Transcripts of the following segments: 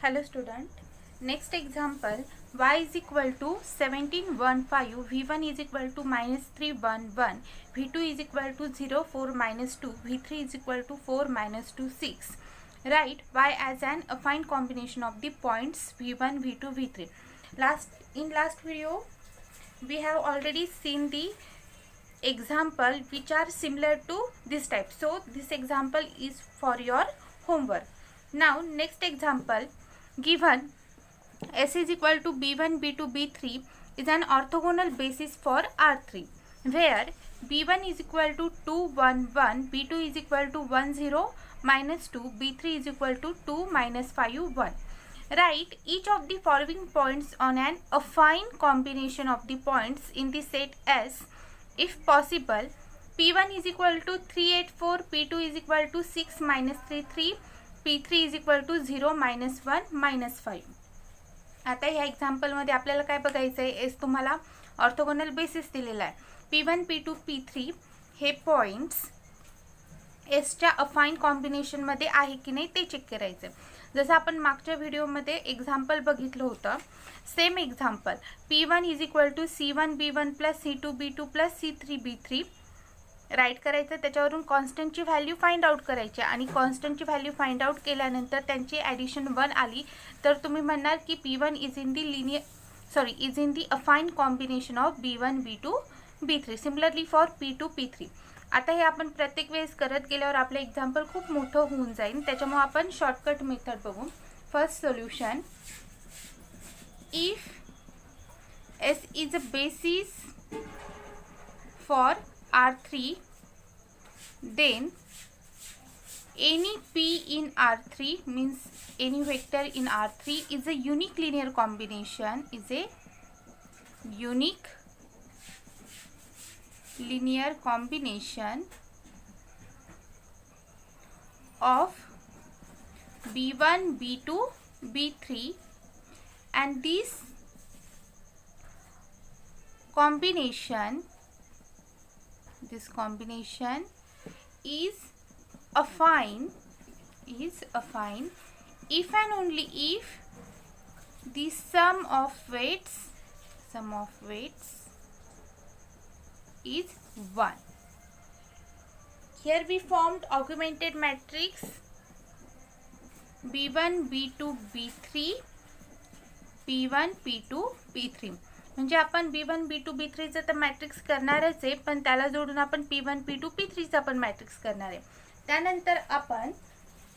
Hello student. Next example, y is equal to 1715, v1 is equal to minus 311, v2 is equal to 0 4 minus 2, v3 is equal to 4 minus 2 6. Write y as an affine combination of the points v1 v2 v3. Last video we have already seen the example which are similar to this type, so this example is for your homework. Now next example, given S is equal to b1 b2 b3 is an orthogonal basis for R3, where b1 is equal to 2 1 1, b2 is equal to 1 0 minus 2, b3 is equal to 2 minus 5 1. Write each of the following points on an affine combination of the points in the set S. If possible, p1 is equal to 3 8 4, p2 is equal to 6 minus 3 3, p3 is equal to 0 minus 1 minus 5. आता ह्या एक्झाम्पलमध्ये आपल्याला काय बघायचं आहे, S तुम्हाला orthogonal basis दिलेला आहे. p1 p2 p3 हे points एसच्या अफाईन कॉम्बिनेशनमध्ये आहे की नाही ते चेक करायचं. जसं आपण मागच्या व्हिडिओमध्ये एक्झाम्पल बघितलं होतं, same example p1 is equal to c1 b1 plus c2 b2 plus c3 b3 write करायचं. त्याच्यावरून कॉन्स्टंटची व्हॅल्यू फाइंड आउट करायची आणि कॉन्स्टंटची व्हॅल्यू फाइंड आउट केल्यानंतर त्यांची ॲडिशन 1 आली तर तुम्ही म्हणणार की p1 is in the affine combination of b1 b2 b3. Similarly for p2 p3. आता हे आपण प्रत्येक वेळेस करत गेल्यावर आपलं एक्झाम्पल खूप मोठं होऊन जाईल, त्याच्यामुळे आपण शॉर्टकट मेथड बघू. First solution, if S is a basis for R3, then any P in R3 means any vector in R3 is a unique linear combination, of B1, B2, B3, and this combination is affine if and only if the sum of weights is 1. Here we formed augmented matrix b1 b2 b3 p1 p2 p3. म्हणजे आपण b1 b2 b3 चा तर matrix करणारच आहे, पण त्याला जोडून आपण p1 p2 p3 चा पण मॅट्रिक्स करणार आहे. त्यानंतर आपण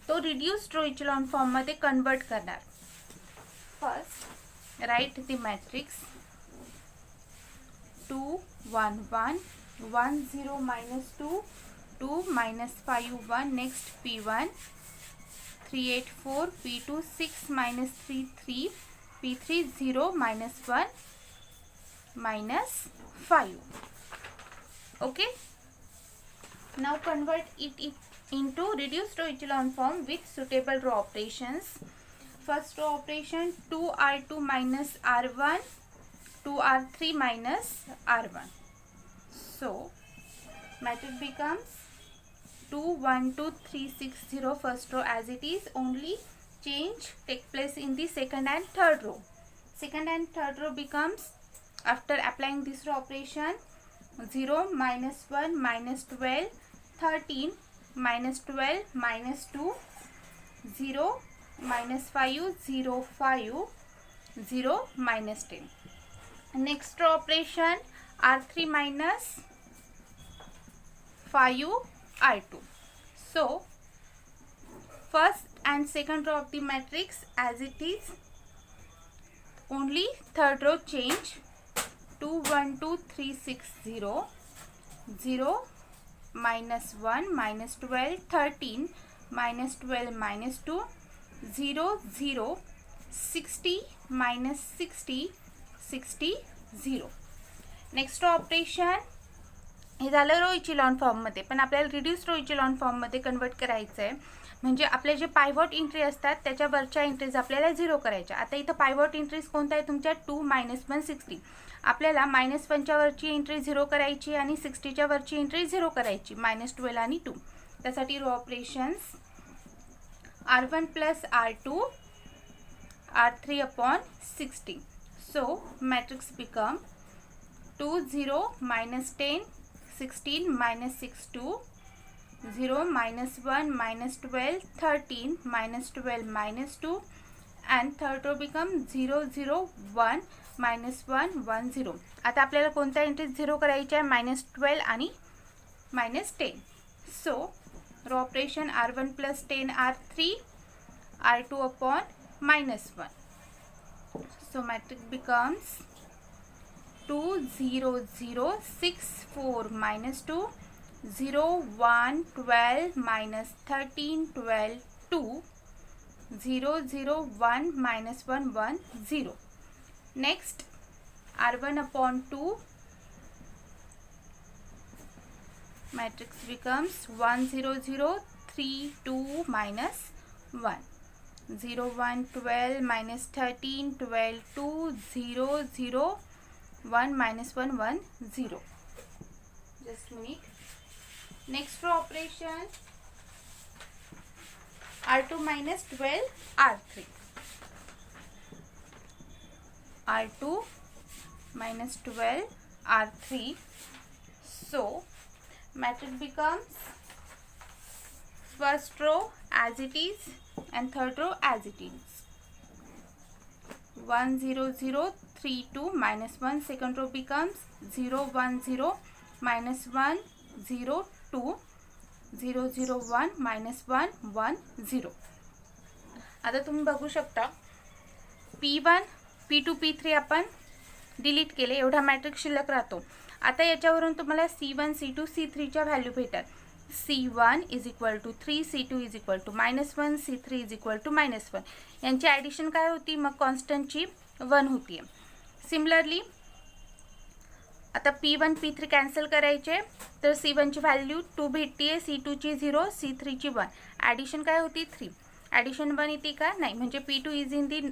तो रिड्यूस्ड रो इचेलॉन फॉर्म मध्ये कन्वर्ट करणार. First right the matrix 2 1 1 1 0 minus 2 2 minus 5 1. next p1 3 8 4, p2 6 minus 3 3, p3 0 minus 1 minus 5. Okay, now convert it into reduced row echelon form with suitable row operations. First row operation, 2r2 minus r1, 2r3 minus r1. So matrix becomes 2 1 2 3 6 0. first row as it is, only change take place in the second and third row. Second and third row becomes, after applying this row operation, 0 minus 1 minus 12 13 minus 12 minus 2 0 minus 5 0 5 0 minus 10. next row operation, r3 minus 5 r2. so first and second row of the matrix as it is, only third row change. 2 1 2 3 6 0 0 minus 1 minus 12 13 minus 12 minus 2 0 0 60 minus 60 60 0. Next operation हे झालं रो echelon फॉर्ममध्ये, पण आपल्याला reduce रो echelon फॉर्ममध्ये convert करायचं आहे. म्हणजे आपले जे पायवॉट entry असतात त्याच्या वरच्या एंट्रीज आपल्याला 0 करायच्या. आता इथं पायवॉट एंट्रीज कोणत्या आहे तुमच्या, 2 minus 1 60. आपल्याला -1च्या वरची एंट्री 0 करायची आणि 60च्या वरची एंट्री 0 करायची, -12 आणि 2. त्यासाठी row operations r1 plus r2 R3 upon 16. So matrix become 2 0 minus 10 16 minus 6 2 0 minus 1 minus 12 13 minus 12 minus 2 and third row become 0 0 1 minus 1 1 0. आता आपल्याला कोणत्या एंट्रीज 0 करायच्या आहे? -12 आणि -10. सो row operation R1 plus 10 R3 R2 upon -1. So matrix becomes 2 0 0 6 4 minus 2 0 1 12 minus 13 12 2 0 0 1 minus 1 1 0. Next R1 upon 2 matrix becomes 1 0 0 3 2 minus 1 0 1 12 minus 13 12 2 0 0 1 minus 1 1 0. Just a minute. Next row operation R2 minus 12 R3 R2 minus 12 R3. So matrix becomes first row as it is and third row as it is. 1 0 0 3 2 minus 1. Second row becomes 0 1 0 minus 1 0 2 0 0 1 minus 1 1 0. आता तुम्ही बघू शकता P1 P2 P3 आपण delete केले, एवढा matrix शिल्लक राहतो. आता याच्यावरून तुम्हाला C1 C2 C3 च्या व्हॅल्यू भेटतात. C1 is equal to 3 C2 is equal to -1 C3 is equal to -1. यांची ॲडिशन काय होती? मग कॉन्स्टंटची 1 होती. सिमिलरली आता P1 P3 कॅन्सल करायचे तर C1 ची व्हॅल्यू 2 भेटते, C2 ची 0 C3 ची 1. ॲडिशन काय होती? 3. ॲडिशन 1 येते का? नाही, म्हणजे P2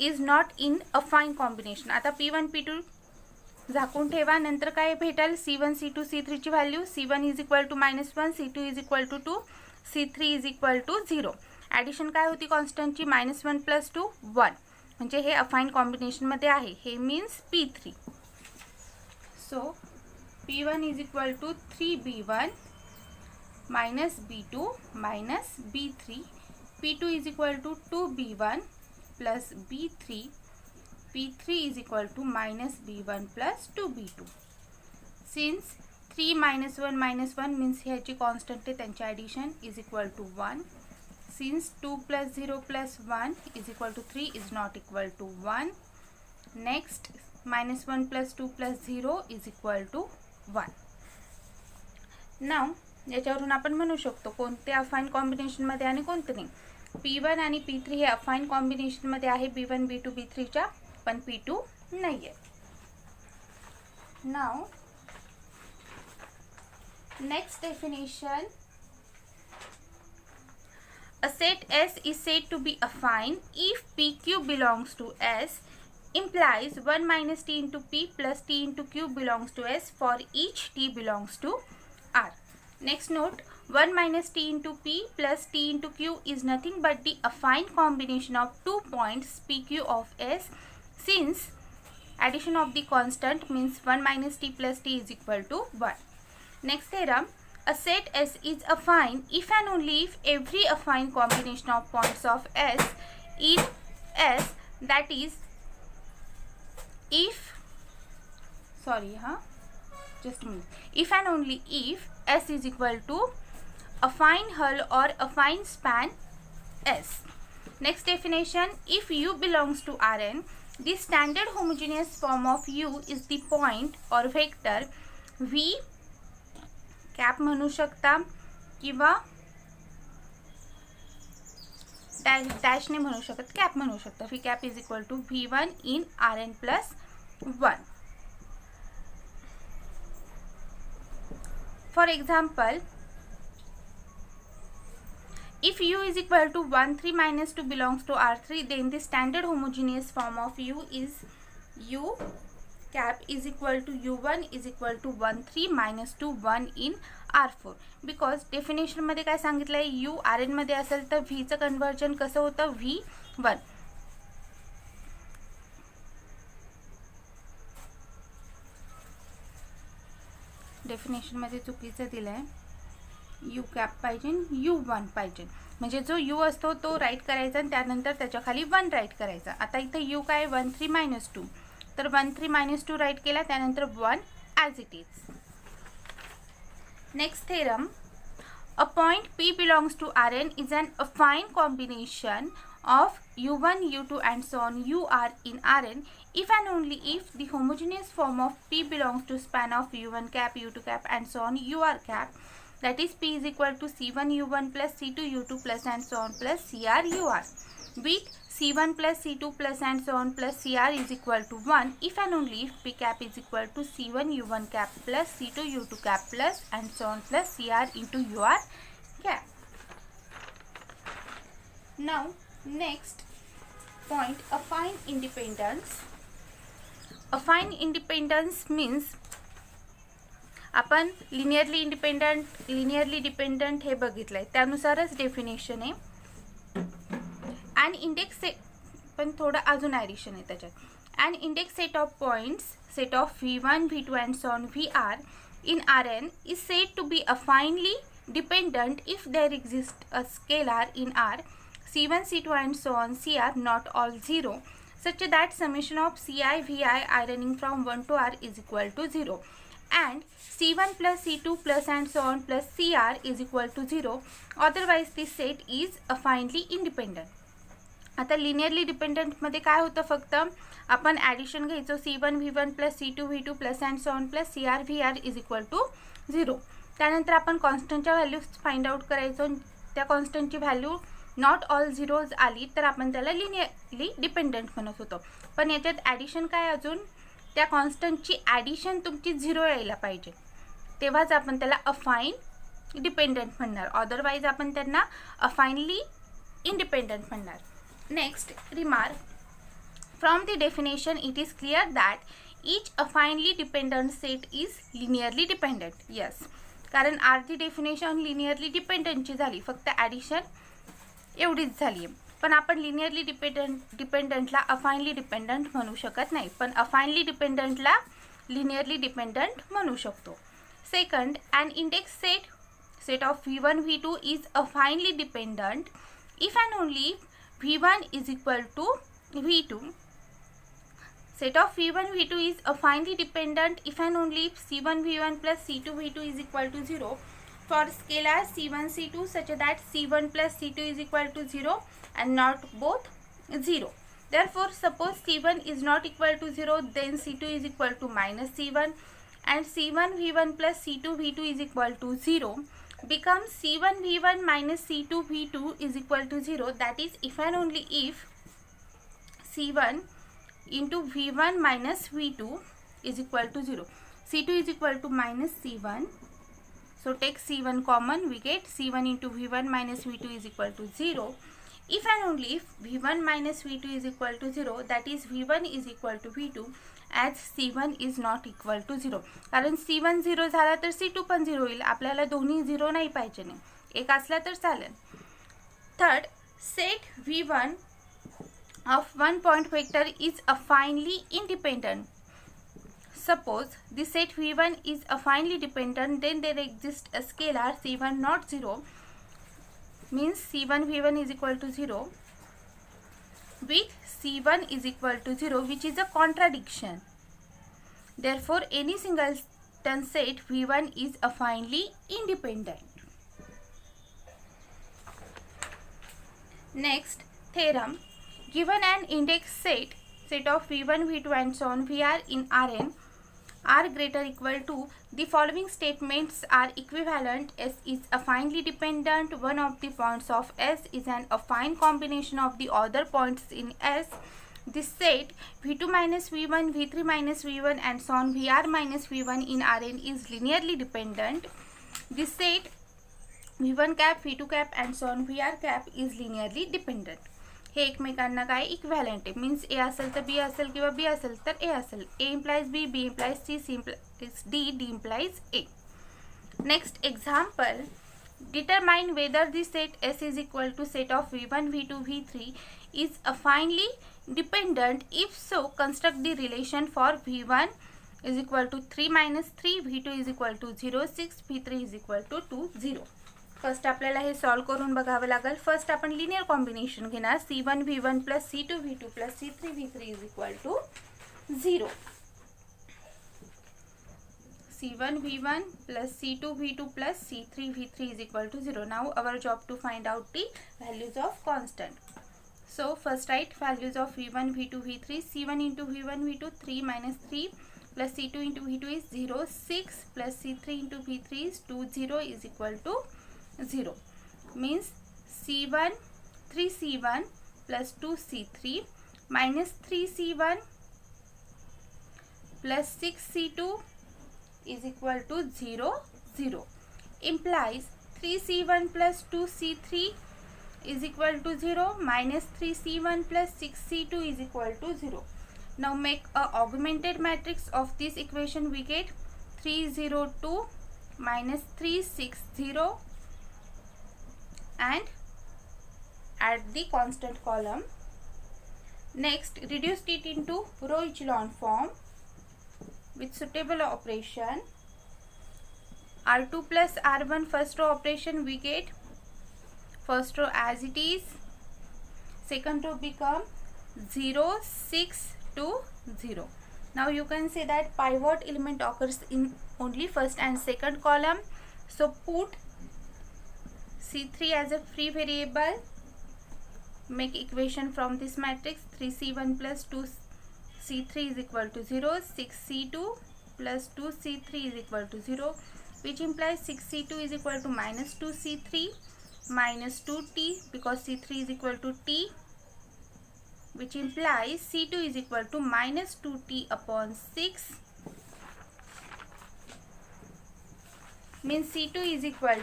is not in a fine combination. आता P1 P2 झाकून ठेवा. नंतर काय भेटेल? C1 C2 C3 ची value. C1 is equal to -1 C2 is equal to 2 C3 is equal to 0. Addition काय होती कॉन्स्टंटची? -1 + 2 1. म्हणजे हे अफाईन कॉम्बिनेशनमध्ये आहे. हे means P3. So P1 is equal to 3B1 minus B2 minus B3. P2 is equal to 2B1 plus B3. P3 is equal to minus B1 plus 2B2. Since 3 minus 1 means ह्याची constant आहे, त्यांची addition is equal to 1. Since 2 plus 0 plus 1 is equal to 3 is not equal to 1. Next, -1 plus 2 plus 0 is equal to 1. Now याच्यावरून आपण म्हणू शकतो कोणते अफाईन कॉम्बिनेशनमध्ये आणि कोणते नाही. P1 आणि P3 हे अफाईन कॉम्बिनेशनमध्ये आहे B1 B2 B3 च्या, पण P2 नाही आहे. Now next definition. A set S is said to be affine if PQ belongs to S, implies 1 minus T into P plus T into Q belongs to S for each T belongs to R. Next note, 1 minus T into P plus T into Q is nothing but the affine combination of 2 points PQ of S, since addition of the constant means 1 minus T plus T is equal to 1. Next theorem, a set S is affine if and only if every affine combination of points of S in S, that is if and only if S is equal to affine hull or affine span S. Next definition, if U belongs to Rn, the standard homogeneous form of U is the point or vector V cap म्हणू शकता किंवा dash ने म्हणू शकत, cap म्हणू शकता. V cap is equal to V1 in Rn plus 1. For example, if U is equal to 1 3 minus 2 belongs to R3, then the standard homogeneous form of U is U cap is equal to U1 is equal to 1 3 minus 2 1 in R4. Because definition मध्ये काय सांगितलं आहे, U Rn मध्ये असेल तर V चं conversion कसं होतं? V1. डेफिनेशनमध्ये चुकीचं दिलं आहे. यू कॅप पाहिजे, U1 पाहिजे. म्हणजे जो यू असतो तो राईट करायचा आणि त्यानंतर त्याच्या खाली 1 राईट करायचा. आता इथं यू काय 1 3 - 2, तर 1 3 - 2 राईट केला, त्यानंतर 1 as it is. Next theorem, a point P belongs to Rn is an affine combination of U1, U2 and so on UR in Rn if and only if the homogeneous form of P belongs to span of U1 cap, U2 cap and so on UR cap, that is P is equal to C1 U1 plus C2 U2 plus and so on plus CR UR, with C1 plus C2 plus and so on plus CR is equal to 1 if and only if P cap is equal to C1 U1 cap plus C2 U2 cap plus and so on plus CR into UR cap. Now next point, affine independence. Affine independence means आपण linearly independent, linearly dependent हे बघितलंय, त्यानुसारच definition आहे. And index पण थोडं अजून addition आहे त्याच्यात. And index set of points, set of V1, V2 and so on VR in Rn is said to be affinely dependent if there exists a scalar in R, C1, C2 and so on CR not all 0, such that summation of Ci, Vi I running from 1 to R is equal to 0 and C1 plus C2 plus and so on plus CR is equal to 0, otherwise this set is affinely independent. आता linearly डिपेंडंटमध्ये काय होतं, फक्त आपण addition घ्यायचो C1 V1 plus C2 V2 plus and so on plus CR VR is equal to 0. त्यानंतर आपण कॉन्स्टंटच्या व्हॅल्यूज फाइंड आउट करायचो. त्या कॉन्स्टंटची व्हॅल्यू नॉट ऑल झिरोज आली तर आपण त्याला लिनियरली डिपेंडंट म्हणत होतो. पण याच्यात ॲडिशन काय, अजून त्या कॉन्स्टंटची ॲडिशन तुमची 0 यायला पाहिजे, तेव्हाच आपण त्याला अफाईन डिपेंडंट म्हणणार. अदरवाईज आपण त्यांना अफाईनली इंडिपेंडंट म्हणणार. Next remark, from the definition it is clear that each affinely dependent set is linearly dependent. Yes, कारण आरची डेफिनेशन लिनियरली डिपेंडंटची झाली, फक्त ॲडिशन एवढीच झाली आहे. पण आपण लिनियरली डिपेंडंटला अफाईनली डिपेंडंट म्हणू शकत नाही, पण अफाईनली डिपेंडंटला लिनियरली डिपेंडंट म्हणू शकतो. Second, an index set of V1 V2 is affinely dependent if and only V1 is equal to V2. Set of V1 V2 is affinely dependent if and only if C1 V1 plus C2 V2 is equal to 0 for scalar C1 C2 such that C1 plus C2 is equal to 0 and not both 0. Therefore, suppose C1 is not equal to 0, then C2 is equal to minus C1 and C1 V1 plus C2 V2 is equal to 0. becomes C1 V1 minus C2 V2 is equal to 0. That is if and only if C1 into V1 minus V2 is equal to 0. C2 is equal to minus C1. So take C1 common, we get C1 into V1 minus V2 is equal to 0. If and only if V1 minus V2 is equal to 0, that is V1 is equal to V2 as C1 is not equal to 0. कारण C1 0 झाला तर C2 पण 0 होईल. आपल्याला दोन्ही 0 नाही पाहिजे, नाही एक असला तर चालेल. Third, set V1 of one point vector is affinely independent. Suppose the set V1 is affinely dependent, then there exists a scalar C1 not 0, means C1 V1 is equal to 0 with C1 is equal to 0, which is a contradiction. Therefore, any singleton set V1 is affinely independent. Next theorem, given an index set of V1, V2 and so on VR in Rn are greater equal to, the following statements are equivalent. S is affinely dependent. One of the points of S is an affine combination of the other points in S. This set V2 minus V1, V3 minus V1 and so on VR minus V1 in Rn is linearly dependent. This set V1 cap, V2 cap and so on VR cap is linearly dependent. हे एकमेकांना काय equivalent आहे, means ए असेल तर B असेल किंवा B असेल तर A असेल. A implies B, B implies C, C implies D, D implies A. Next example, determine whether the set S is equal to set of V1, V2, V3 is affinely dependent. If so, construct the relation for V1 is equal to 3 minus 3, V2 is equal to 0, 6, V3 is equal to 2, 0. First आपल्याला हे solve करून बघावं लागेल. First आपण linear combination घेणार. C1V1 plus C2V2 plus C3V3 is equal to 0. C1V1 plus C2V2 plus C3V3 is equal to 0. Now our job to find out the values of constant. So first write values of V1, V2, V3. C1 into V1, V2 3 minus 3 plus C2 into V2 is 0. 6 plus C3 into V3 is 2. 0 is equal to 0. Means C1 3C1 plus 2C3 minus 3C1 plus 6C2 is equal to 0, 0. Implies 3C1 plus 2C3 is equal to 0 minus 3C1 plus 6C2 is equal to 0. Now make a augmented matrix of this equation. We get 3, 0, 2 minus 3, 6, 0 and add the constant column. Next reduce it into row echelon form with suitable operation. R2 plus R1 first row operation, we get first row as it is, second row become 0, 6, 2, 0. Now you can say that pivot element occurs in only first and second column. So put C3 as a free variable. Make equation from this matrix. 3C1 plus 2C3 is equal to 0. 6C2 plus 2C3 is equal to 0, which implies 6C2 is equal to minus 2C3 minus 2T because C3 is equal to T, which implies C2 is equal to minus 2T upon 6. Means C2 is equal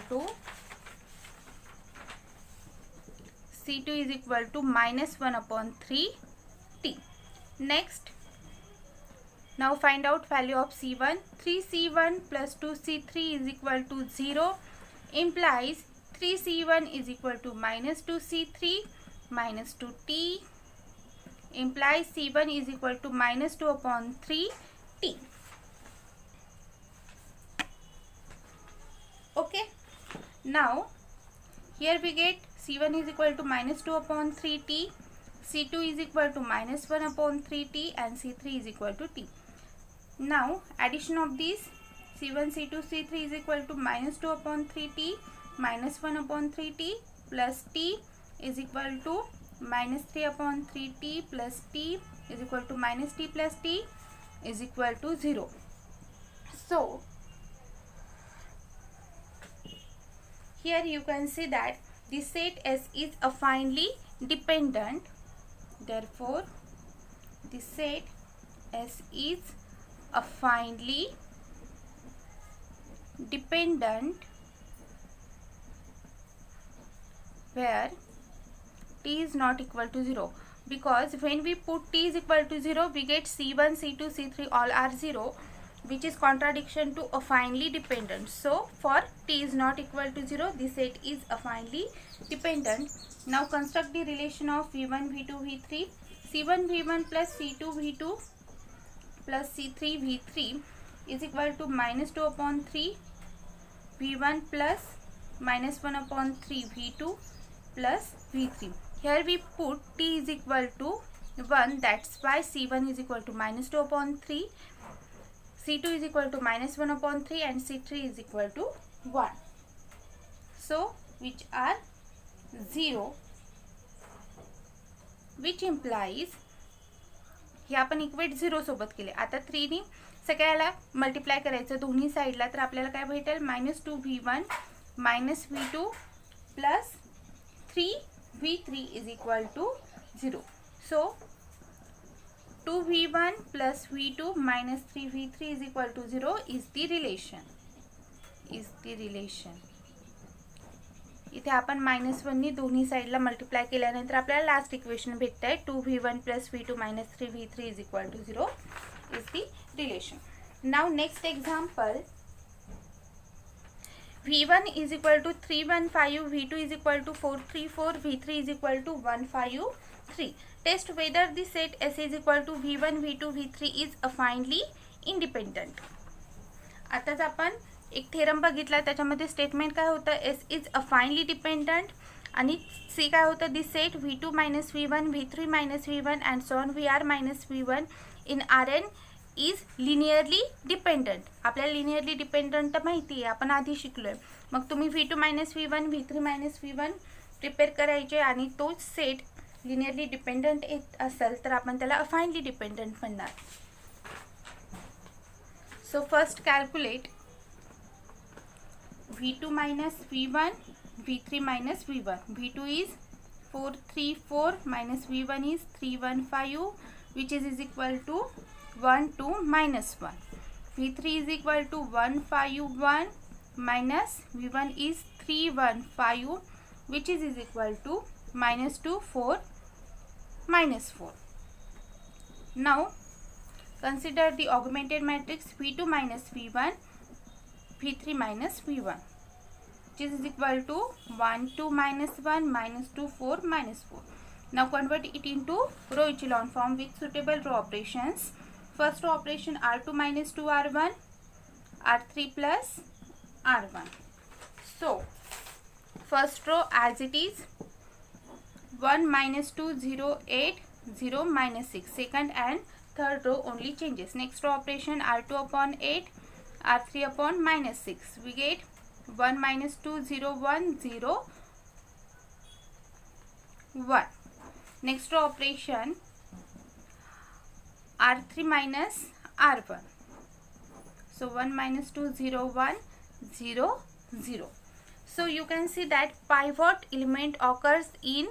to minus 1 upon 3T. Next, now find out value of C1. 3C1 plus 2C3 is equal to 0 implies 3C1 is equal to minus 2C3 minus 2T implies C1 is equal to minus 2 upon 3T. Okay. Now here we get C1 is equal to minus 2 upon 3T, C2 is equal to minus 1 upon 3T and C3 is equal to T. Now addition of these C1, C2, C3 is equal to minus 2 upon 3T minus 1 upon 3T plus T is equal to minus 3 upon 3T plus T is equal to minus T plus T is equal to 0. So here you can see that the set S is affinely dependent. Therefore, the set S is affinely dependent where T is not equal to 0. Because when we put T is equal to 0, we get C1, C2, C3 all are 0, which is contradiction to affinely dependent. So for T is not equal to 0, the set is affinely dependent. Now construct the relation of V1, V2, V3. C1 V1 plus C2 V2 plus C3 V3 is equal to minus 2 upon 3 V1 plus minus 1 upon 3 V2 plus V3. Here we put T is equal to 1, that's why C1 is equal to minus 2 upon 3, C2 is equal to minus 1 upon 3 and C3 is equal to 1. So which are 0, which implies हे आपण equate 0 सोबत केले. आता 3 नी सगळ्याला multiply करायचं दोन्ही साईडला, तर आपल्याला काय भेटेल minus 2V1 minus V2 plus 3V3 is equal to 0. So 2V1 plus V2 minus 3V3 is equal to 0 is the relation. इथे आपण -1 नी दोन्ही साइडला मल्टिप्लाय केल्यानंतर आपल्याला लास्ट इक्वेशन भेटत आहे 2V1 plus V2 minus 3V3 is equal to 0 is the relation. Now next example, V1 is equal to 315, V2 is equal to 434, V3 is equal to 153. Test whether the set S is equal to V1, V2, V3 is affinely independent. आताच आपण एक theorem बघितला, त्याच्यामध्ये statement काय होतं, S is अफाइनली dependent, आणि C काय होतं, the set V2 minus V1 V3 minus V1 and so on VR minus V1 in Rn is linearly dependent. आपल्याला लिनियरली डिपेंडंट तर माहिती आहे, आपण आधी शिकलोय. मग तुम्ही V2 minus V1 V3 minus V1 prepare करायचे आणि तोच सेट लिनियरली डिपेंडंट येत असेल तर आपण त्याला अफाइनली डिपेंडंट म्हणणार. So first calculate V2 minus V1, V3 minus V1. V2 is 434 minus V1 is 315, which is equal to 12 minus 1. V3 is equal to 151 minus V1 is 315, which is equal to minus 2 4 minus 4. Now consider the augmented matrix V2 minus V1 V3 minus V1, which is equal to 1 2 minus 1 minus 2 4 minus 4. Now convert it into row echelon form with suitable row operations. First row operation R2 minus 2 R1, R3 plus R1. So first row as it is, 1 minus 2 0 8 0 minus 6. Second and third row only changes. Next row operation R2 upon 8, R3 upon minus 6. We get 1 minus 2 0 1 0 1. Next row operation R3 minus R1. So 1 minus 2 0 1 0 0. So you can see that pivot element occurs in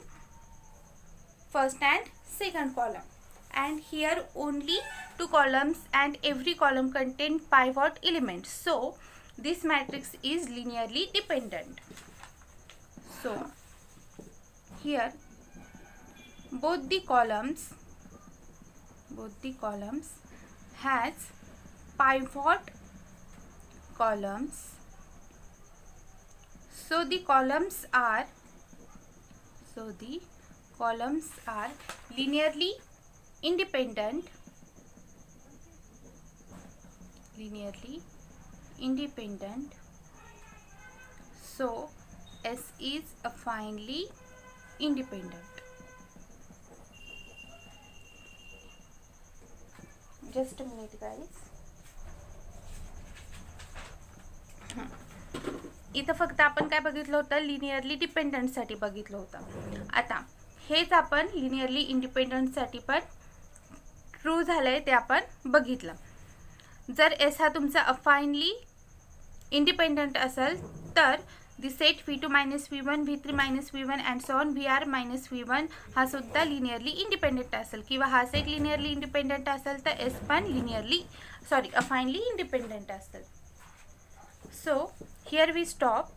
first and second column, and here only two columns and every column contain pivot elements. So this matrix is linearly dependent. So here both the columns has pivot columns. So the columns are linearly independent. So S is affinely independent. Just a minute guys. इथं फक्त आपण काय बघितलं होतं, linearly dependent साठी बघितलं होतं. आता हेच आपण लिनियरली इंडिपेंडंट साठी पण ट्रू झालंय ते आपण बघितलं. जर एस हा तुमचा अफाइनली इंडिपेंडंट असेल तर the set V2 minus V1 V3 minus V1 and so on VR minus V1 हा सुद्धा लिनियरली इंडिपेंडंट असेल, किंवा हा सेट लिनियरली इंडिपेंडंट असेल तर एस पण अफाइनली इंडिपेंडंट असेल. So here we stop.